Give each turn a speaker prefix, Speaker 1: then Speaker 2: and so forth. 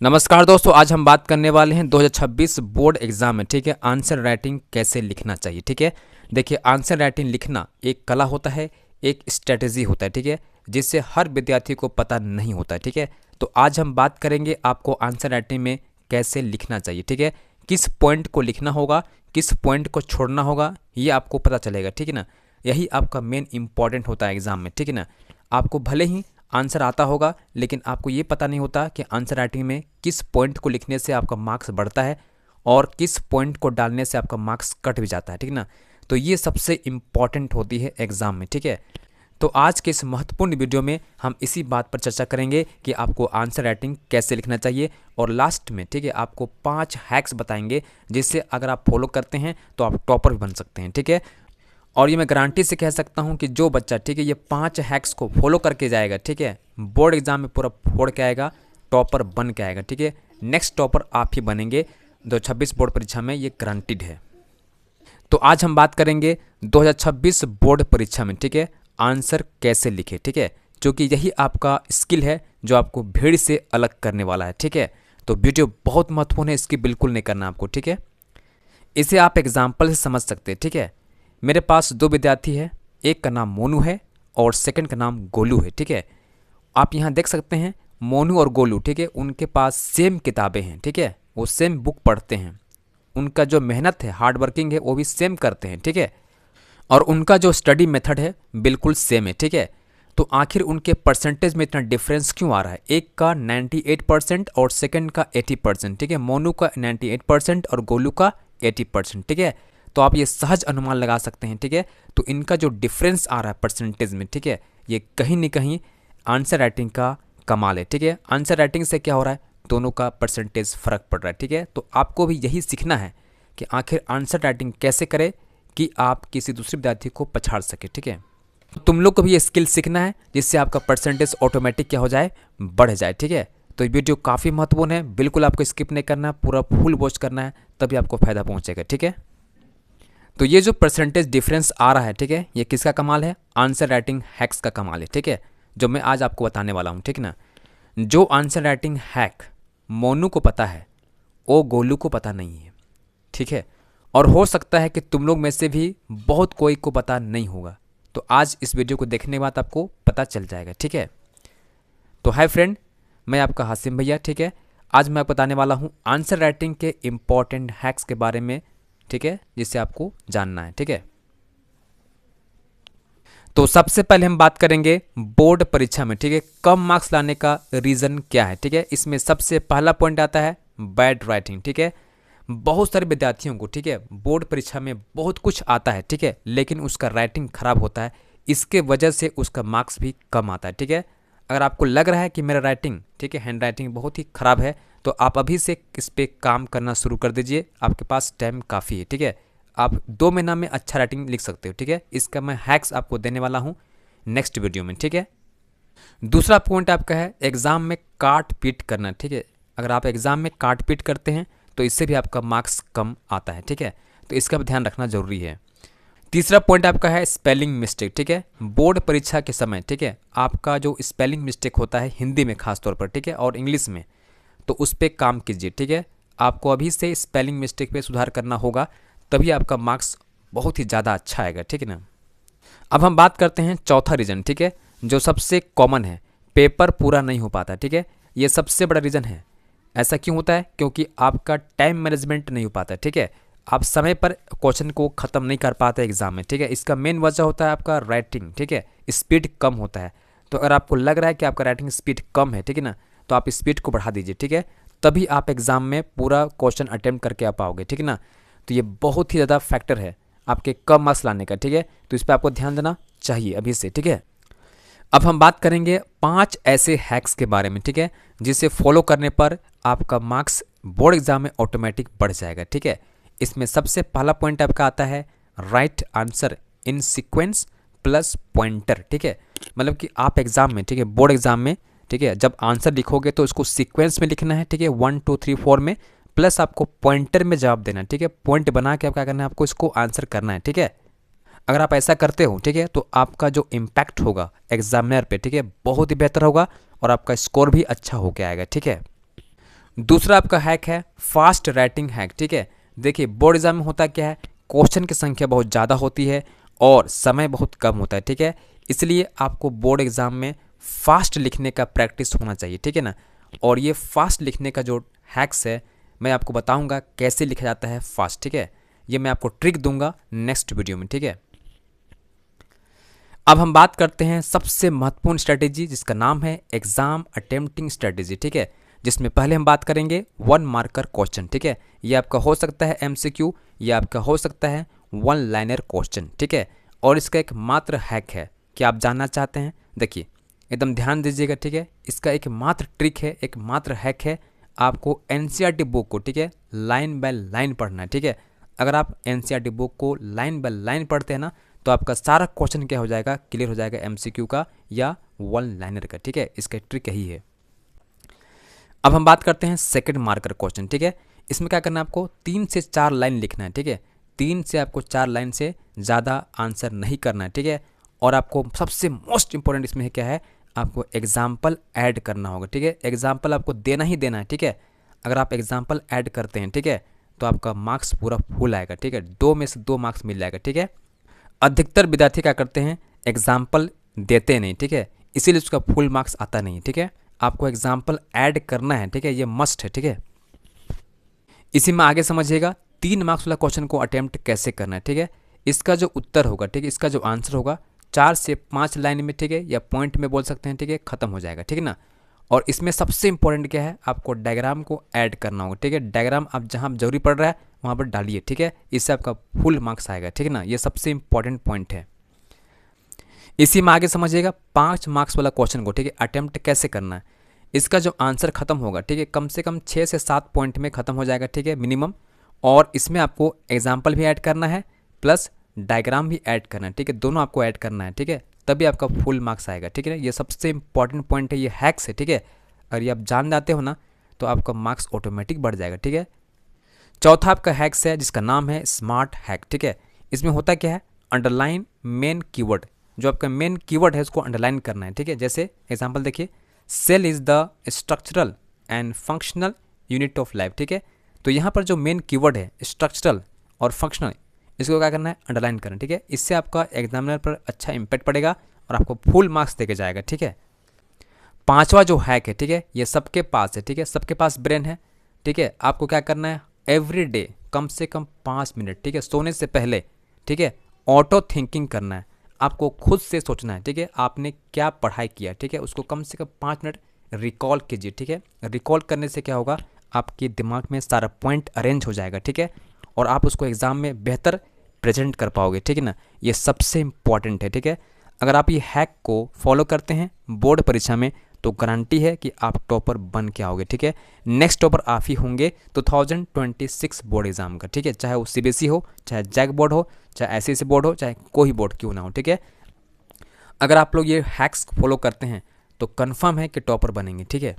Speaker 1: नमस्कार दोस्तों, आज हम बात करने वाले हैं 2026 बोर्ड एग्जाम में। ठीक है, आंसर राइटिंग कैसे लिखना चाहिए। ठीक है, देखिए आंसर राइटिंग लिखना एक कला होता है, एक स्ट्रेटेजी होता है। ठीक है, जिससे हर विद्यार्थी को पता नहीं होता है। ठीक है, तो आज हम बात करेंगे आपको आंसर राइटिंग में कैसे लिखना चाहिए। ठीक है, किस पॉइंट को लिखना होगा, किस पॉइंट को छोड़ना होगा, ये आपको पता चलेगा। ठीक है ना, यही आपका मेन इंपॉर्टेंट होता है एग्जाम में। ठीक है ना, आपको भले ही आंसर आता होगा लेकिन आपको ये पता नहीं होता कि आंसर राइटिंग में किस पॉइंट को लिखने से आपका मार्क्स बढ़ता है और किस पॉइंट को डालने से आपका मार्क्स कट भी जाता है। ठीक है ना, तो ये सबसे इम्पॉर्टेंट होती है एग्जाम में। ठीक है, तो आज के इस महत्वपूर्ण वीडियो में हम इसी बात पर चर्चा करेंगे कि आपको आंसर राइटिंग कैसे लिखना चाहिए, और लास्ट में ठीक है आपको 5 हैक्स बताएंगे जिससे अगर आप फॉलो करते हैं तो आप टॉपर भी बन सकते हैं। ठीक है, और ये मैं गारंटी से कह सकता हूँ कि जो बच्चा ठीक है ये 5 हैक्स को फॉलो करके जाएगा, ठीक है, बोर्ड एग्जाम में पूरा फोड़ के आएगा, टॉपर बन के आएगा। ठीक है, नेक्स्ट टॉपर आप ही बनेंगे 2026 बोर्ड परीक्षा में, ये गारंटीड है। तो आज हम बात करेंगे 2026 बोर्ड परीक्षा में, ठीक है, आंसर कैसे लिखे। ठीक है, क्योंकि यही आपका स्किल है जो आपको भीड़ से अलग करने वाला है। ठीक है, तो वीडियो बहुत महत्वपूर्ण है, इसकी बिल्कुल नहीं करना आपको। ठीक है, इसे आप एग्जाम्पल से समझ सकते हैं। ठीक है, मेरे पास 2 विद्यार्थी हैं, एक का नाम मोनू है और सेकंड का नाम गोलू है। ठीक है, आप यहाँ देख सकते हैं मोनू और गोलू, ठीक है, उनके पास सेम किताबें हैं। ठीक है, वो सेम बुक पढ़ते हैं, उनका जो मेहनत है, हार्ड वर्किंग है, वो भी सेम करते हैं। ठीक है, और उनका जो स्टडी मेथड है बिल्कुल सेम है। ठीक है, तो आखिर उनके परसेंटेज में इतना डिफरेंस क्यों आ रहा है? एक का 98% और सेकंड का 80%। ठीक है, मोनू का 98% और गोलू का 80%। ठीक है, तो आप ये सहज अनुमान लगा सकते हैं। ठीक है, तो इनका जो डिफरेंस आ रहा है परसेंटेज में, ठीक है, ये कहीं न कहीं आंसर राइटिंग का कमाल है। ठीक है, आंसर राइटिंग से क्या हो रहा है, दोनों का परसेंटेज फर्क पड़ रहा है। ठीक है, तो आपको भी यही सीखना है कि आखिर आंसर राइटिंग कैसे करें कि आप किसी दूसरे विद्यार्थी को पछाड़ सके। ठीक है, तुम लोग को भी ये स्किल सीखना है जिससे आपका परसेंटेज ऑटोमेटिक क्या हो जाए, बढ़ जाए। ठीक है, तो ये वीडियो काफ़ी महत्वपूर्ण है, बिल्कुल आपको स्किप नहीं करना, पूरा फुल वॉच करना है, तभी आपको फायदा पहुंचेगा। ठीक है, तो ये जो परसेंटेज डिफरेंस आ रहा है, ठीक है, ये किसका कमाल है? आंसर राइटिंग हैक्स का कमाल है। ठीक है, जो मैं आज आपको बताने वाला हूँ। ठीक है ना, जो आंसर राइटिंग हैक मोनू को पता है वो गोलू को पता नहीं है। ठीक है, और हो सकता है कि तुम लोग में से भी बहुत कोई को पता नहीं होगा, तो आज इस वीडियो को देखने के बाद आपको पता चल जाएगा। ठीक है, तो हाय फ्रेंड, मैं आपका हासिम भैया। ठीक है, आज मैं आपको बताने वाला हूँ आंसर राइटिंग के इम्पॉर्टेंट हैक्स के बारे में। ठीक है, जिससे आपको जानना है। ठीक है, तो सबसे पहले हम बात करेंगे बोर्ड परीक्षा में, ठीक है, कम मार्क्स लाने का रीज़न क्या है। ठीक है, इसमें सबसे पहला पॉइंट आता है बैड राइटिंग। ठीक है, बहुत सारे विद्यार्थियों को, ठीक है, बोर्ड परीक्षा में बहुत कुछ आता है, ठीक है, लेकिन उसका राइटिंग खराब होता है, इसके वजह से उसका मार्क्स भी कम आता है। ठीक है, अगर आपको लग रहा है कि मेरा राइटिंग, ठीक है, हैंड राइटिंग बहुत ही खराब है, तो आप अभी से इस पर काम करना शुरू कर दीजिए, आपके पास टाइम काफ़ी है। ठीक है, आप 2 महीना में अच्छा राइटिंग लिख सकते हो। ठीक है, इसका मैं हैक्स आपको देने वाला हूँ नेक्स्ट वीडियो में। ठीक है, दूसरा पॉइंट आपका है एग्जाम में काट पीट करना। ठीक है, अगर आप एग्जाम में काट पीट करते हैं तो इससे भी आपका मार्क्स कम आता है। ठीक है, तो इसका भी ध्यान रखना जरूरी है। तीसरा पॉइंट आपका है स्पेलिंग मिस्टेक। ठीक है, बोर्ड परीक्षा के समय, ठीक है, आपका जो स्पेलिंग मिस्टेक होता है हिंदी में खास तौर पर, ठीक है, और इंग्लिश में, तो उस पर काम कीजिए। ठीक है, आपको अभी से स्पेलिंग मिस्टेक पे सुधार करना होगा, तभी आपका मार्क्स बहुत ही ज़्यादा अच्छा आएगा। ठीक है ना, अब हम बात करते हैं चौथा रीज़न, ठीक है, जो सबसे कॉमन है, पेपर पूरा नहीं हो पाता। ठीक है, ये सबसे बड़ा रीज़न है। ऐसा क्यों होता है? क्योंकि आपका टाइम मैनेजमेंट नहीं हो पाता। ठीक है, आप समय पर क्वेश्चन को ख़त्म नहीं कर पाते एग्जाम में। ठीक है, इसका मेन वजह होता है आपका राइटिंग, ठीक है, स्पीड कम होता है। तो अगर आपको लग रहा है कि आपका राइटिंग स्पीड कम है, ठीक है ना, तो आप स्पीड को बढ़ा दीजिए। ठीक है, तभी आप एग्जाम में पूरा क्वेश्चन अटेम्प्ट करके आ पाओगे। ठीक है ना, तो ये बहुत ही ज़्यादा फैक्टर है आपके कम मार्क्स लाने का। ठीक है, तो इस पर आपको ध्यान देना चाहिए अभी से। ठीक है, अब हम बात करेंगे 5 ऐसे हैक्स के बारे में, ठीक है, जिसे फॉलो करने पर आपका मार्क्स बोर्ड एग्जाम में ऑटोमेटिक बढ़ जाएगा। ठीक है, इसमें सबसे पहला पॉइंट आपका आता है right answer in sequence plus pointer. ठीक है, मतलब कि आप एग्जाम में, ठीक है, बोर्ड एग्जाम में, ठीक है, जब आंसर लिखोगे तो उसको सीक्वेंस में लिखना है। ठीक है, 1 2 3 4 में, प्लस आपको पॉइंटर में जवाब देना है। ठीक है, पॉइंट बना के आप क्या करना है, आपको इसको आंसर करना है। ठीक है, अगर आप ऐसा करते हो, ठीक है, तो आपका जो इम्पैक्ट होगा एग्जामिनर पे, ठीक है, बहुत ही बेहतर होगा और आपका स्कोर भी अच्छा हो के आएगा। ठीक है, दूसरा आपका हैक है फास्ट राइटिंग हैक, ठीक है। देखिए बोर्ड एग्जाम में होता क्या है, क्वेश्चन की संख्या बहुत ज़्यादा होती है और समय बहुत कम होता है, ठीक है। इसलिए आपको बोर्ड एग्जाम में फास्ट लिखने का प्रैक्टिस होना चाहिए, ठीक है ना। और ये फास्ट लिखने का जो हैक्स है मैं आपको बताऊंगा कैसे लिखा जाता है फास्ट, ठीक है। ये मैं आपको ट्रिक दूंगा नेक्स्ट वीडियो में, ठीक है। अब हम बात करते हैं सबसे महत्वपूर्ण स्ट्रेटेजी जिसका नाम है एग्जाम अटेम्प्टिंग स्ट्रेटेजी, ठीक है। जिसमें पहले हम बात करेंगे 1 मार्कर क्वेश्चन, ठीक है। ये आपका हो सकता है MCQ, ये आपका हो सकता है 1 लाइनर क्वेश्चन, ठीक है। और इसका एक मात्र हैक है, क्या आप जानना चाहते हैं? देखिए एकदम ध्यान दीजिएगा, ठीक है। इसका एक मात्र ट्रिक है, एक मात्र हैक है, आपको NCERT बुक को, ठीक है, लाइन बाय लाइन पढ़ना है, ठीक है। अगर आप NCERT बुक को लाइन बाय लाइन पढ़ते हैं ना तो आपका सारा क्वेश्चन क्या हो जाएगा, क्लियर हो जाएगा, MCQ का या 1 लाइनर का, ठीक है। इसका ट्रिक यही है। अब हम बात करते हैं सेकंड मार्कर क्वेश्चन, ठीक है। इसमें क्या करना है, आपको 3 से 4 लाइन लिखना है, ठीक है। 3 से आपको 4 लाइन से ज़्यादा आंसर नहीं करना है, ठीक है। और आपको सबसे मोस्ट इंपॉर्टेंट इसमें क्या है, आपको एग्जाम्पल ऐड करना होगा, ठीक है। एग्जाम्पल आपको देना ही देना है, ठीक है। अगर आप एग्जाम्पल ऐड करते हैं, ठीक है, तो आपका मार्क्स पूरा फुल आएगा, ठीक है। 2 में से 2 मार्क्स मिल जाएगा, ठीक है। अधिकतर विद्यार्थी क्या करते हैं, एग्जाम्पल देते नहीं, ठीक है, इसीलिए उसका फुल मार्क्स आता नहीं, ठीक है। आपको एग्जाम्पल ऐड करना है, ठीक है, ये मस्ट है, ठीक है। इसी में आगे समझिएगा 3 मार्क्स वाला क्वेश्चन को अटेम्प्ट कैसे करना है, ठीक है। इसका जो उत्तर होगा, ठीक है, इसका जो आंसर होगा 4 से 5 लाइन में, ठीक है, या पॉइंट में बोल सकते हैं, ठीक है, खत्म हो जाएगा, ठीक है ना। और इसमें सबसे इंपॉर्टेंट क्या है, आपको डायग्राम को ऐड करना होगा, ठीक है। डायग्राम आप जहाँ जरूरी पड़ रहा है वहाँ पर डालिए, ठीक है, इससे आपका फुल मार्क्स आएगा, ठीक है ना। ये सबसे इंपॉर्टेंट पॉइंट है। इसी में आगे समझिएगा 5 मार्क्स वाला क्वेश्चन को, ठीक है, अटेम्प्ट कैसे करना है। इसका जो आंसर खत्म होगा, ठीक है, कम से कम 6 से 7 पॉइंट में खत्म हो जाएगा, ठीक है, मिनिमम। और इसमें आपको एग्जाम्पल भी ऐड करना है प्लस डायग्राम भी ऐड करना है, ठीक है, दोनों आपको ऐड करना है, ठीक है, तभी आपका फुल मार्क्स आएगा, ठीक है ना। ये सबसे इंपॉर्टेंट पॉइंट है, ये हैक्स है, ठीक है। अगर ये आप जान जाते हो ना तो आपका मार्क्स ऑटोमेटिक बढ़ जाएगा, ठीक है। चौथा आपका हैक्स है जिसका नाम है स्मार्ट हैक, ठीक है। इसमें होता क्या है, अंडरलाइन मेन कीवर्ड, जो आपका मेन कीवर्ड है उसको अंडरलाइन करना है, ठीक है। जैसे एग्जांपल देखिए, cell is the structural and functional unit of life, ठीक है। तो यहाँ पर जो मेन कीवर्ड है स्ट्रक्चरल और फंक्शनल, इसको क्या करना है, अंडरलाइन करना है, ठीक है। इससे आपका एग्जामिनर पर अच्छा इम्पैक्ट पड़ेगा और आपको फुल मार्क्स देके जाएगा, ठीक है। पांचवा जो हैक है, ठीक है, ये सबके पास है, ठीक है, सबके पास ब्रेन है, ठीक है। आपको क्या करना है, एवरी डे कम से कम 5 मिनट, ठीक है, सोने से पहले, ठीक है, ऑटो थिंकिंग करना है। आपको खुद से सोचना है, ठीक है, आपने क्या पढ़ाई किया, ठीक है, उसको कम से कम 5 मिनट रिकॉल कीजिए, ठीक है। रिकॉल करने से क्या होगा, आपके दिमाग में सारा पॉइंट अरेंज हो जाएगा, ठीक है, और आप उसको एग्ज़ाम में बेहतर प्रेजेंट कर पाओगे, ठीक है ना। ये सबसे इंपॉर्टेंट है, ठीक है। अगर आप ये हैक को फॉलो करते हैं बोर्ड परीक्षा में तो गारंटी है कि आप टॉपर बन के आओगे, ठीक है। नेक्स्ट टॉपर आप ही होंगे 2026 बोर्ड एग्जाम का, ठीक है, चाहे वो CBSE हो, चाहे जैक बोर्ड हो, चाहे ICSE बोर्ड हो, चाहे कोई बोर्ड क्यों ना हो, ठीक है। अगर आप लोग ये हैक्स फॉलो करते हैं तो कंफर्म है कि टॉपर बनेंगे, ठीक है।